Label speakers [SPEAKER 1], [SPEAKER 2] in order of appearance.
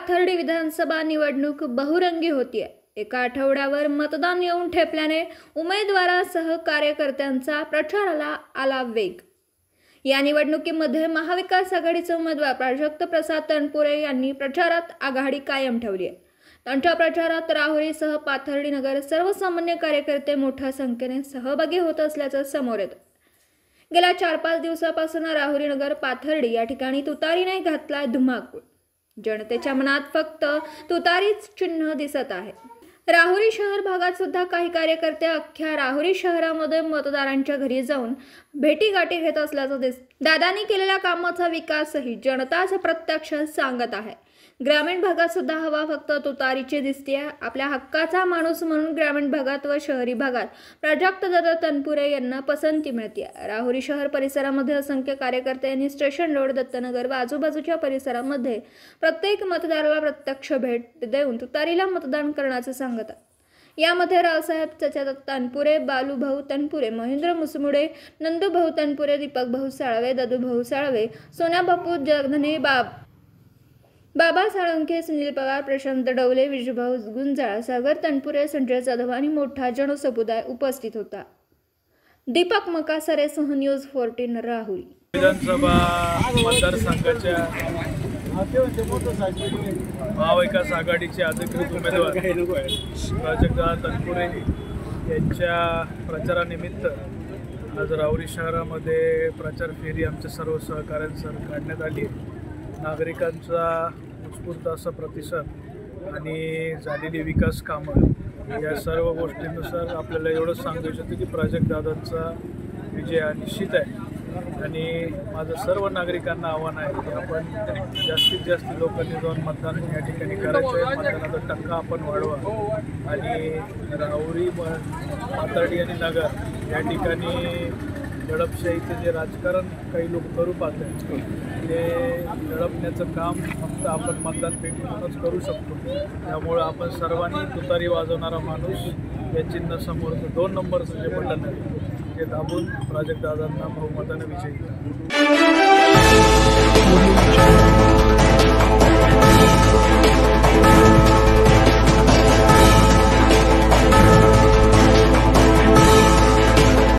[SPEAKER 1] पाथर्डी विधानसभा निवडणूक बहुरंगी होतीये। एका आठवड्यावर मतदान येऊन ठेपल्याने उमेदवारासह कार्यकर्त्यांचा प्रचाराला आला वेग। या निवडणुकीमध्ये महाविकास आघाडीचे उमेदवार प्राजक्त प्रसाद तनपुरे यांनी प्रचारात आघाडी कायम ठेवली आहे। त्यांच्या प्रचारात राहुरीसह पाथर्डी नगर सर्वसामान्य कार्यकर्ते मोठ्या संख्येने सहभागी होत असल्याचं समोर येतं। गेल्या 4-5 दिवसापासून राहुरी नगर पाथर्डी या ठिकाणी तुतारीने घातला धुमाकूळ। जनतेच्या मनात फक्त तुतारीच चिन्ह दिसत आहे। राहुरी शहर भागात सुद्धा काही कार्यकर्ते अख्ख्या राहुरी शहरामध्ये मतदारांच्या घरी जाऊन भेटीगाठी घेत असल्याचं दिसतं। दादांनी केलेल्या कामाचा विकासही जनताच प्रत्यक्ष सांगत आहे। ग्रामीण भागात सुद्धा हवा फक्त तुतारीची दिसते। आपल्या हक्काचा माणूस म्हणून ग्रामीण भागात व शहरी भागात प्राजक्त दादा तनपुरे यांना पसंती मिळते। राहुरी शहर परिसरामध्ये असंख्य कार्यकर्त्यांनी स्टेशन रोड, दत्तनगर व आजूबाजूच्या परिसरामध्ये प्रत्येक मतदाराला प्रत्यक्ष भेट देऊन तुतारीला मतदान करण्याचे सांगतात। यामध्ये रावसाहेब चचा तनपुरे, बालूभाऊ तनपुरे, महेंद्र मुसमुडे, नंदूभाऊ तनपुरे, दीपकभाऊ साळवे, दादूभाऊ साळवे, सोनाबापू जगधने, बाबा साळुंखे, सुनील पवार, प्रशांत डवले, विजूभाऊ गुंजाळ, सागर तनपुरे, संजय जाधव आणि मोठा जनसमुदाय उपस्थित होता। दीपक मकासरे सह न्यूज 14 राहुरी।
[SPEAKER 2] विधानसभा मतदारसंघाच्या महाविकास आघाडीचे अधिकृत उमेदवार प्राजक्त तनपुरे यांच्या प्रचारानिमित्त आज राहुरी शहरामध्ये प्रचार फेरी आमच्या सर्व सहकाऱ्यांसह काढण्यात आली। नागरिकांचा उत्स्फूर्त असा प्रतिसाद आणि झालेली विकास कामं या सर्व गोष्टींनुसार आपल्याला एवढंच सांगू इच्छितो की प्राजक्त दादांचा विजय हा निश्चित आहे। आणि माझं सर्व नागरिकांना आव्हान आहे की आपण जास्तीत जास्त लोकांनी जाऊन मतदान या ठिकाणी करायचं आहे। मतदानाचा टक्का आपण वाढवा आणि राहुरी, पाथर्डी आणि नगर या ठिकाणी दडपशाहीचं जे राजकारण काही लोक करू पाहतात ते दडपण्याचं काम फक्त आपण मतदान पेटीतूनच करू शकतो। त्यामुळे आपण सर्वांनी तुतारी वाजवणारा माणूस या चिन्ह समोरचं 2 नंबरचं जे बटन आहे ते दाबून प्राजक्त दादांना बहुमताने विजयी करा।